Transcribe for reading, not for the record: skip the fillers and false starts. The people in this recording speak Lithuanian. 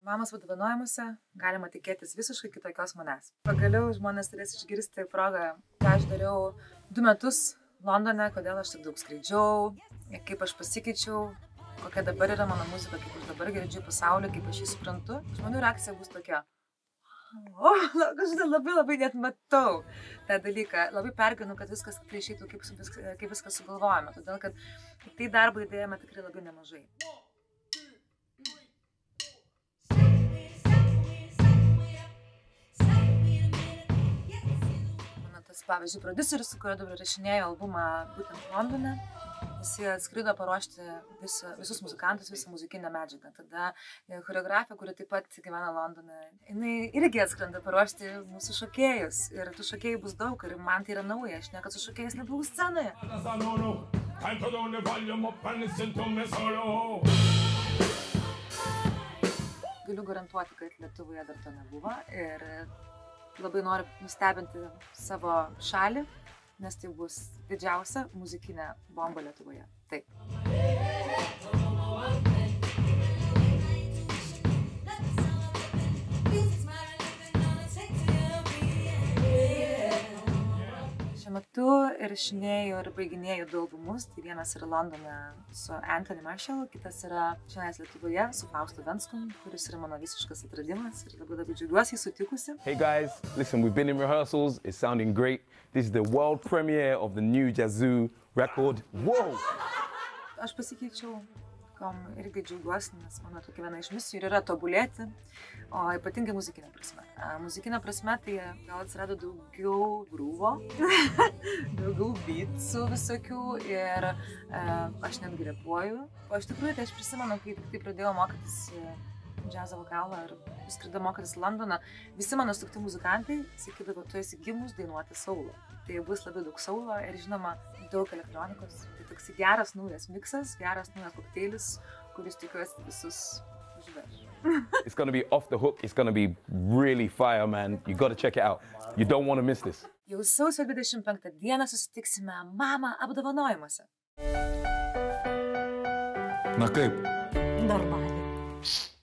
Mamos apdovanojimuose galima tikėtis visiškai kitokios manęs. Pagaliau žmonės turės išgirsti progą, ką aš dariau 2 metus Londone, kodėl aš tik daug skraidžiau, kaip aš pasikeičiau, kokia dabar yra mano muzika, kaip aš dabar girdžiu pasaulį, kaip aš jį suprantu. Žmonių reakcija bus tokia. Aš labai net matau tą dalyką. Labai pergyvenu, kad viskas tikrai išeitų, kaip viskas sugalvojame. Todėl, kad tai darbą įdėjome tikrai labai nemažai. Mano tas, pavyzdžiui, prodiuseris, su kuriuo dabar rašinėjau albumą būtent Londone, jis atskrido paruošti visus muzikantus, visą muzikinę medžiagą. Tada choreografija, kuri taip pat gyvena Londone, jinai irgi atskrenda paruošti mūsų šokėjus. Ir tų šokėjų bus daug ir man tai yra nauja. Aš niekad su šokėjais nebuvau scenoje. Galiu garantuoti, kad Lietuvoje dar to nebuvo. Ir labai noriu nustebinti savo šalį, nes tai bus didžiausia muzikinė bomba Lietuvoje. Taip. Šiuo metu įrašinėju ir baiginėju 2 albumus. Tai vienas yra Londone su Anthony Marshall, kitas yra šiandien Lietuvoje su Faustu Venskum, kuris yra mano visiškas atradimas ir labai džiaugiuosi jį sutikusi. Hey guys, listen, we've been in rehearsals. It's sounding great. This is the world premiere of the new Yazoo record. Whoa! Aš pasikeičiau, kam irgi džiaugiuosi, nes mano tokia viena iš misijų yra tobulėti, o ypatingai muzikinė prasme. Muzikinė prasme tai gal atsirado daugiau grūvo, daugiau beatsų visokių ir aš netgi repuoju. O iš tikrųjų, tai aš prisimenu, kai tik pradėjau mokytis džiazo vokalą ir skridau mokytis Londoną, visi mano sukti muzikantai sakydavo, tu esi gimus dainuoti saulo. Tai bus labai daug saulo ir žinoma daug elektronikos. Tai toks geras naujas miksas, geras naujas kokteilis, kuris tikiuosi visus užveš. It's going to be off the hook. It's going to be really fire, man. You got to check it out. You don't want to miss this. Jau sausio 25 dieną susitiksime Mama apdovanojimuose. Na kaip? Normaliai.